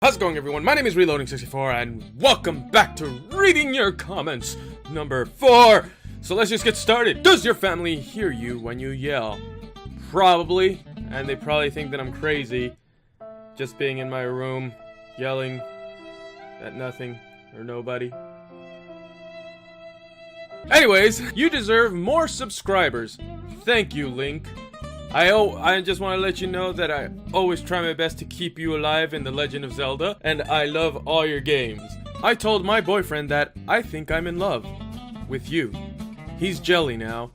How's it going, everyone? My name is Reloading64 and welcome back to reading your comments number 4. So let's just get started. Does your family hear you when you yell? Probably, and they probably think that I'm crazy just being in my room yelling at nothing or nobody. Anyways, you deserve more subscribers. Thank you, Link. I just want to let you know that I always try my best to keep you alive in The Legend of Zelda, and I love all your games. I told my boyfriend that I think I'm in love with you. He's jelly now.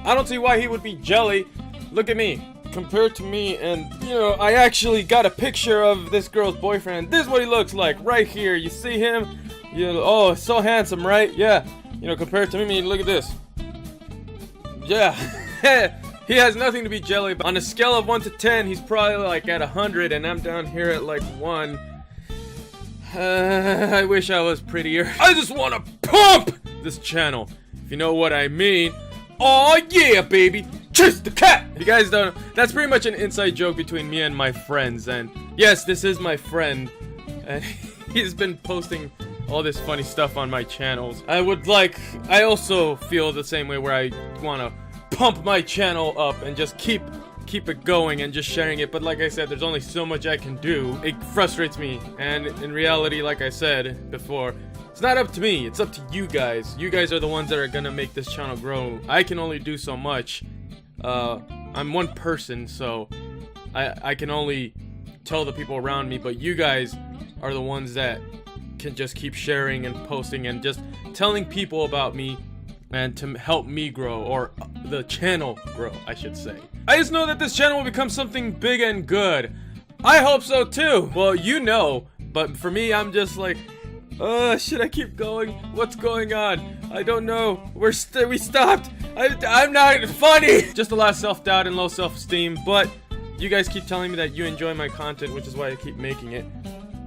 I don't see why he would be jelly. Look at me. Compared to me, and I actually got a picture of this girl's boyfriend. This is what he looks like right here. You see him? Oh, so handsome, right? Yeah. Compared to me, look at this. Yeah. He has nothing to be jelly about. On a scale of 1 to 10, he's probably like at 100, and I'm down here at like 1. I wish I was prettier. I just want to pump this channel, if you know what I mean. Oh yeah, baby. Chase the cat! If you guys don't know, that's pretty much an inside joke between me and my friends. And yes, this is my friend. And he's been posting all this funny stuff on my channels. I also feel the same way where I want to pump my channel up and just keep it going and just sharing it, but like I said, there's only so much I can do. It frustrates me, and in reality, like I said before, it's not up to me, it's up to you guys. You guys are the ones that are gonna make this channel grow. I can only do so much. I'm one person, so I can only tell the people around me, but you guys are the ones that can just keep sharing and posting and just telling people about me and to help me grow, or the channel grow, I should say. I just know that this channel will become something big and good. I hope so too. Well, but for me, I'm just like, should I keep going? What's going on? I don't know. We stopped. I'm not funny. Just a lot of self-doubt and low self-esteem, but you guys keep telling me that you enjoy my content, which is why I keep making it.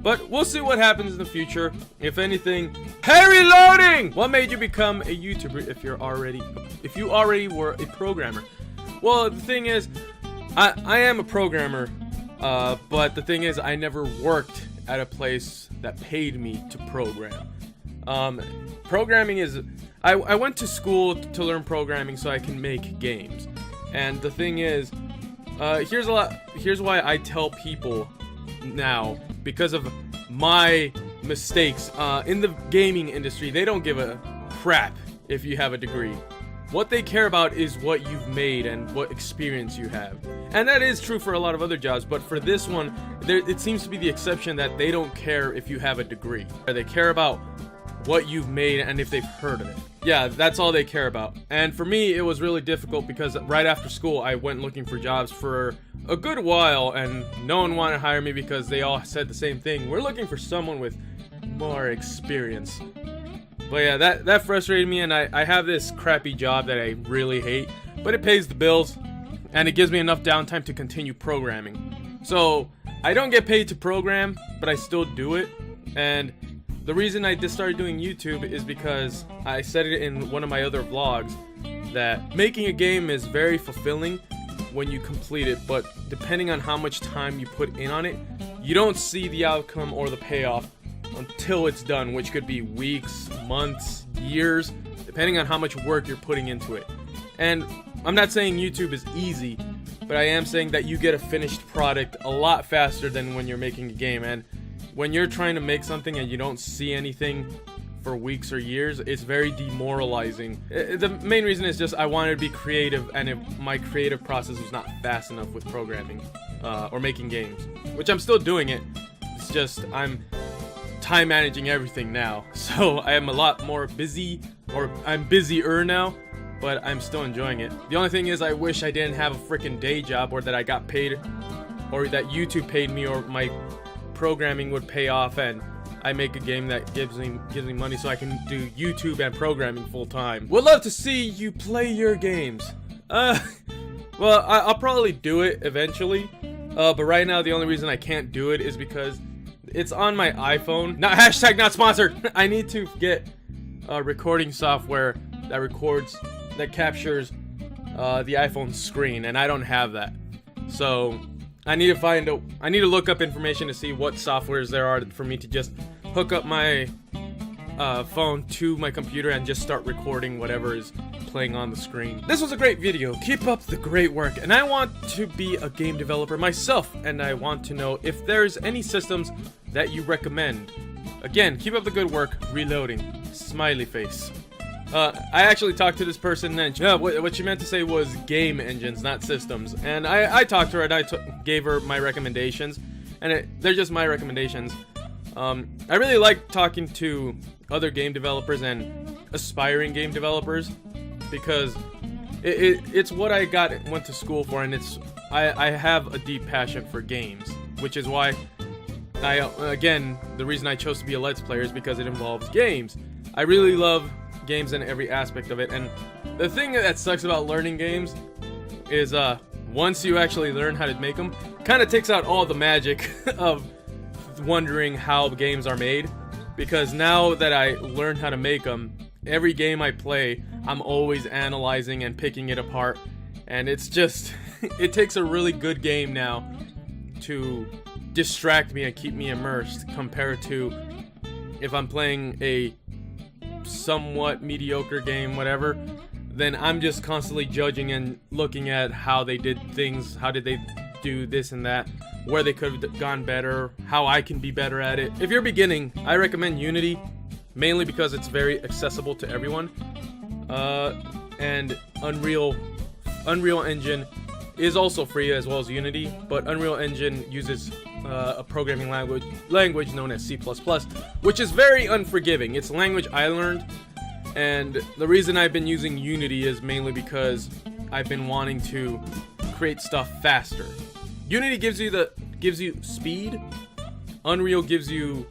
But we'll see what happens in the future. If anything, hey, Reloading! What made you become a YouTuber if you already were a programmer? Well, the thing is, I am a programmer, but the thing is, I never worked at a place that paid me to program. Programming is, I went to school to learn programming so I can make games. And the thing is, here's why I tell people now, because of my mistakes in the gaming industry. They don't give a crap if you have a degree. What they care about is what you've made and what experience you have, and that is true for a lot of other jobs, but for this one, it seems to be the exception that they don't care if you have a degree. They care about what you've made and if they've heard of it. Yeah, that's all they care about. And for me, it was really difficult because right after school, I went looking for jobs for a good while, and no one wanted to hire me because they all said the same thing. We're looking for someone with more experience. But yeah, that frustrated me, and I have this crappy job that I really hate, but it pays the bills, and it gives me enough downtime to continue programming. So I don't get paid to program, but I still do it. And the reason I just started doing YouTube is because I said it in one of my other vlogs that making a game is very fulfilling when you complete it, but depending on how much time you put in on it, you don't see the outcome or the payoff until it's done, which could be weeks, months, years, depending on how much work you're putting into it. And I'm not saying YouTube is easy, but I am saying that you get a finished product a lot faster than when you're making a game. And when you're trying to make something and you don't see anything for weeks or years, it's very demoralizing. The main reason is just I wanted to be creative, and if my creative process was not fast enough with programming or making games, which I'm still doing it. It's just I'm time managing everything now, so I am a lot more busy, or I'm busier now, but I'm still enjoying it. The only thing is, I wish I didn't have a freaking day job, or that I got paid, or that YouTube paid me, or my programming would pay off and I make a game that gives me money so I can do YouTube and programming full time. Would love to see you play your games. Well, I'll probably do it eventually, but right now the only reason I can't do it is because it's on my iPhone. Not hashtag not sponsored. I need to get recording software that captures the iPhone screen, and I don't have that. So I need to look up information to see what softwares there are for me to just hook up my phone to my computer and just start recording whatever is playing on the screen. This was a great video. Keep up the great work. And I want to be a game developer myself, and I want to know if there's any systems that you recommend. Again, keep up the good work. Reloading. Smiley face. I actually talked to this person, and what she meant to say was game engines, not systems. And I talked to her, and I gave her my recommendations, and they're just my recommendations. I really like talking to other game developers and aspiring game developers, because it's what I went to school for, and I have a deep passion for games, which is why the reason I chose to be a Let's Player is because it involves games. I really love games in every aspect of it, and the thing that sucks about learning games is once you actually learn how to make them, kind of takes out all the magic of wondering how games are made, because now that I learned how to make them, every game I play, I'm always analyzing and picking it apart, and it's just it takes a really good game now to distract me and keep me immersed, compared to if I'm playing a somewhat mediocre game, whatever, then I'm just constantly judging and looking at how they did things, how did they do this and that, where they could have gone better, how I can be better at it. If you're beginning, I recommend Unity, mainly because it's very accessible to everyone, and Unreal Engine is also free as well as Unity, but Unreal Engine uses a programming language known as C++, which is very unforgiving. It's a language I learned, and the reason I've been using Unity is mainly because I've been wanting to create stuff faster. Unity gives you speed. Unreal gives you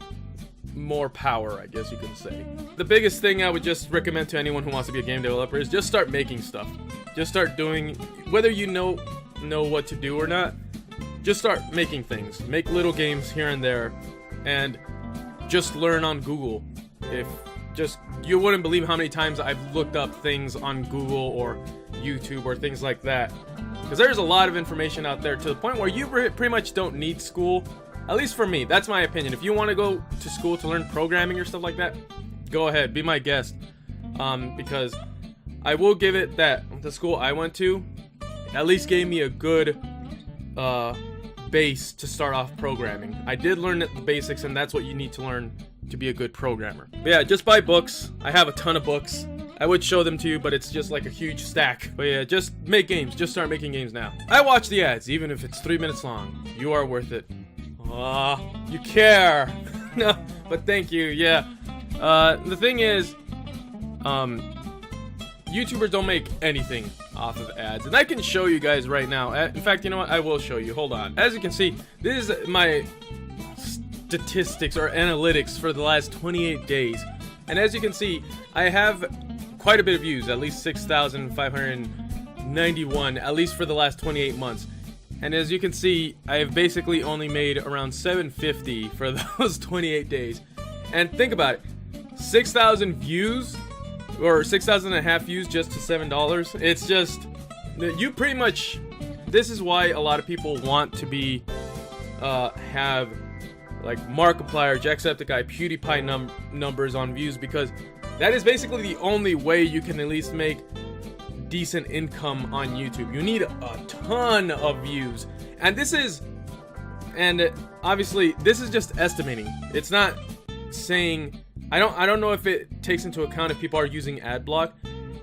more power, I guess you could say. The biggest thing I would just recommend to anyone who wants to be a game developer is just start making stuff. Just start doing, whether you know what to do or not, just start making things. Make little games here and there, and just learn on Google. You wouldn't believe how many times I've looked up things on Google or YouTube or things like that, because there's a lot of information out there to the point where you pretty much don't need school. At least for me, that's my opinion. If you want to go to school to learn programming or stuff like that, go ahead, be my guest. Because I will give it that the school I went to at least gave me a good base to start off programming. I did learn the basics, and that's what you need to learn to be a good programmer. But yeah, just buy books. I have a ton of books. I would show them to you, but it's just like a huge stack. But yeah, just make games. Just start making games now. I watch the ads, even if it's 3 minutes long. You are worth it. You care. No, but thank you. Yeah. The thing is, YouTubers don't make anything off of ads, and I can show you guys right now. In fact, you know what? I will show you. Hold on. As you can see, this is my statistics or analytics for the last 28 days, and as you can see, I have quite a bit of views, at least 6,591, at least for the last 28 months. And as you can see, I have basically only made around 750 for those 28 days. And think about it, 6,000 views, or 6,000 and a half views just to $7. It's just, you pretty much, this is why a lot of people want to be, have like Markiplier, Jacksepticeye, PewDiePie numbers on views, because that is basically the only way you can at least make decent income on YouTube. You need a ton of views, and obviously this is just estimating. It's not saying, I don't know if it takes into account if people are using ad block,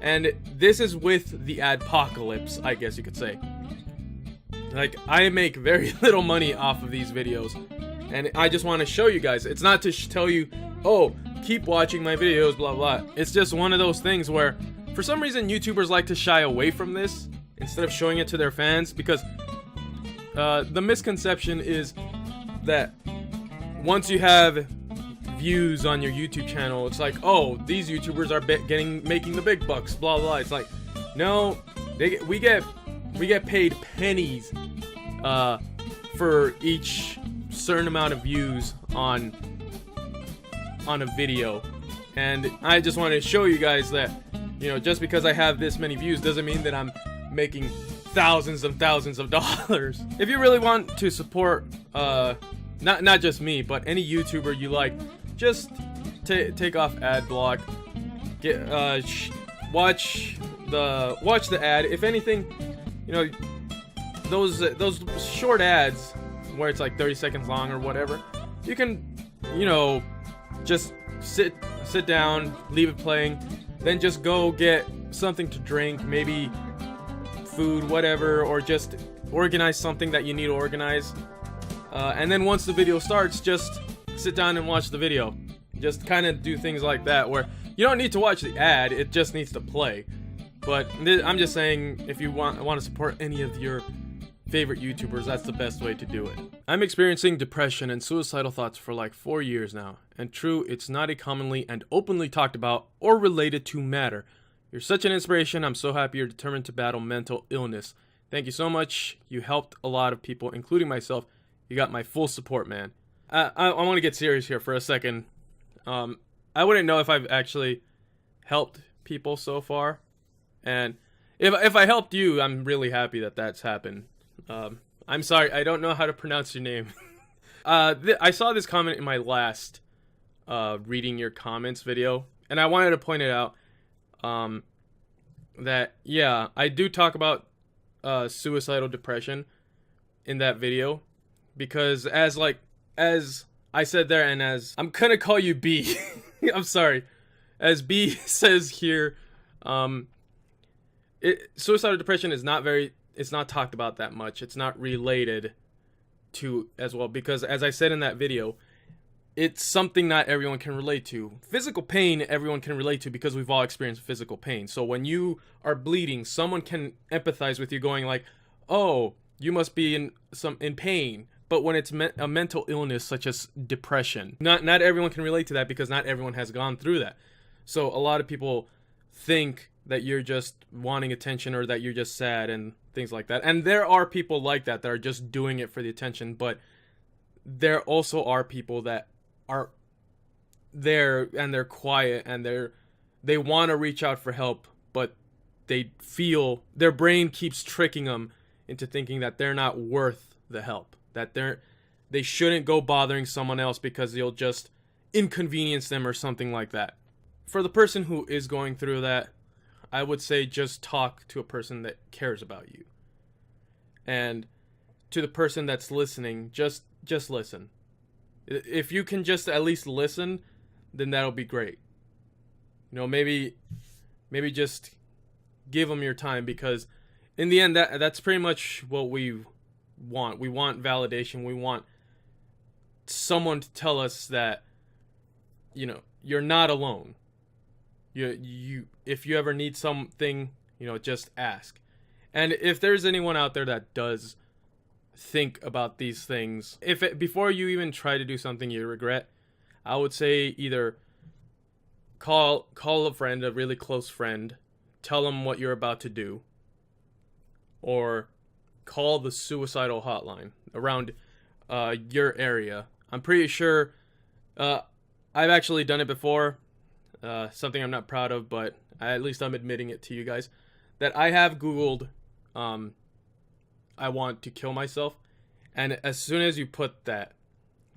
and this is with the adpocalypse, I guess you could say. Like, I make very little money off of these videos, and I just want to show you guys. It's not to tell you, oh, keep watching my videos, blah blah. It's just one of those things where for some reason YouTubers like to shy away from this instead of showing it to their fans, because the misconception is that once you have views on your YouTube channel, it's like, oh, these YouTubers are making the big bucks, blah blah. It's like, no, we get paid pennies for each certain amount of views on a video, and I just wanted to show you guys that, you know, just because I have this many views doesn't mean that I'm making thousands and thousands of dollars. If you really want to support not just me, but any YouTuber you like, just take off ad block. Get watch the ad. If anything, you know, those short ads where it's like 30 seconds long or whatever, you can, you know, just sit down, leave it playing, then just go get something to drink, maybe food, whatever, or just organize something that you need to organize. And then once the video starts, just sit down and watch the video. Just kind of do things like that where you don't need to watch the ad, it just needs to play. But I'm just saying, if you want to support any of your favorite YouTubers, that's the best way to do it. I'm experiencing depression and suicidal thoughts for like 4 years now. And true, it's not a commonly and openly talked about or related to matter. You're such an inspiration. I'm so happy you're determined to battle mental illness. Thank you so much. You helped a lot of people, including myself. You got my full support, man. I want to get serious here for a second. I wouldn't know if I've actually helped people so far. And if I helped you, I'm really happy that that's happened. I'm sorry, I don't know how to pronounce your name. I saw this comment in my last reading your comments video, and I wanted to point it out. That, yeah, I do talk about suicidal depression in that video, because as I said there, and as I'm gonna call you B, I'm sorry, as B says here, suicidal depression is it's not talked about that much. It's not related to as well, because as I said in that video, it's something not everyone can relate to. Physical pain, everyone can relate to because we've all experienced physical pain. So when you are bleeding, someone can empathize with you going like, oh, you must be in pain. But when it's a mental illness such as depression, not everyone can relate to that because not everyone has gone through that. So a lot of people think that you're just wanting attention or that you're just sad and things like that. And there are people like that are just doing it for the attention, but there also are people that are there and they're quiet and they want to reach out for help, but they feel their brain keeps tricking them into thinking that they're not worth the help, that they shouldn't go bothering someone else because you'll just inconvenience them or something like that. For the person who is going through that, I would say just talk to a person that cares about you. And to the person that's listening, just listen. If you can just at least listen, then that'll be great. You know, maybe just give them your time, because in the end, that's pretty much what we want. We want validation. We want someone to tell us that, you know, you're not alone. You if you ever need something, you know, just ask. And if there's anyone out there that does think about these things, before you even try to do something you regret, I would say either call a friend, a really close friend, tell them what you're about to do, or call the suicidal hotline around your area. I'm pretty sure I've actually done it before. Something I'm not proud of, but at least I'm admitting it to you guys, that I have Googled I want to kill myself, and as soon as you put that,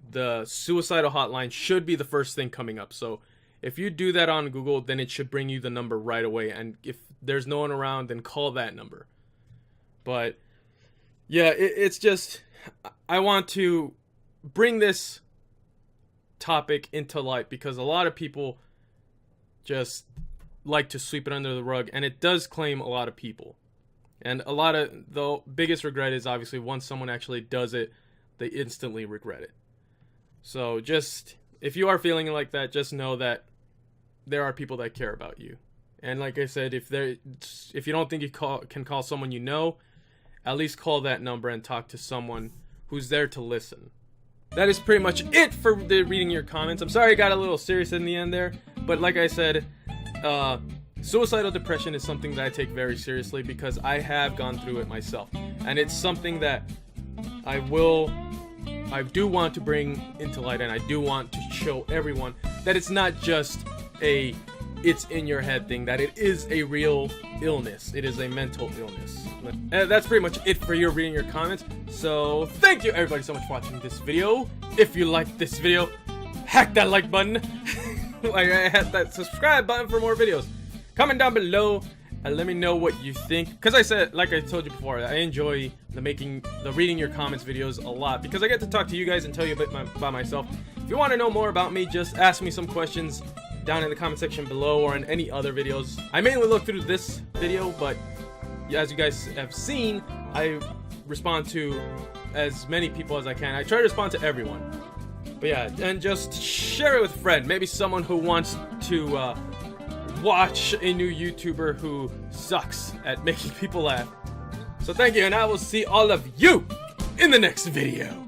the suicidal hotline should be the first thing coming up. So if you do that on Google, then it should bring you the number right away, and if there's no one around, then call that number. But yeah, it's just, I want to bring this topic into light because a lot of people just like to sweep it under the rug, and it does claim a lot of people. And the biggest regret is obviously once someone actually does it, they instantly regret it. So just, if you are feeling like that, just know that there are people that care about you. And like I said, if you don't think you can call someone you know, at least call that number and talk to someone who's there to listen. That is pretty much it for reading your comments. I'm sorry I got a little serious in the end there, but like I said, suicidal depression is something that I take very seriously because I have gone through it myself. And it's something that I do want to bring into light, and I do want to show everyone that it's not just a it's in your head thing, that it is a real illness. It is a mental illness. And that's pretty much it for your reading your comments. So thank you everybody so much for watching this video. If you liked this video, hack that like button. Like I had that subscribe button for more videos. Comment down below and let me know what you think. Because I said, like I told you before, I enjoy the reading your comments videos a lot because I get to talk to you guys and tell you a bit about myself. If you want to know more about me, just ask me some questions down in the comment section below or in any other videos. I mainly look through this video, but as you guys have seen, I respond to as many people as I can. I try to respond to everyone. But yeah, and just share it with a friend. Maybe someone who wants to watch a new YouTuber who sucks at making people laugh. So thank you, and I will see all of you in the next video.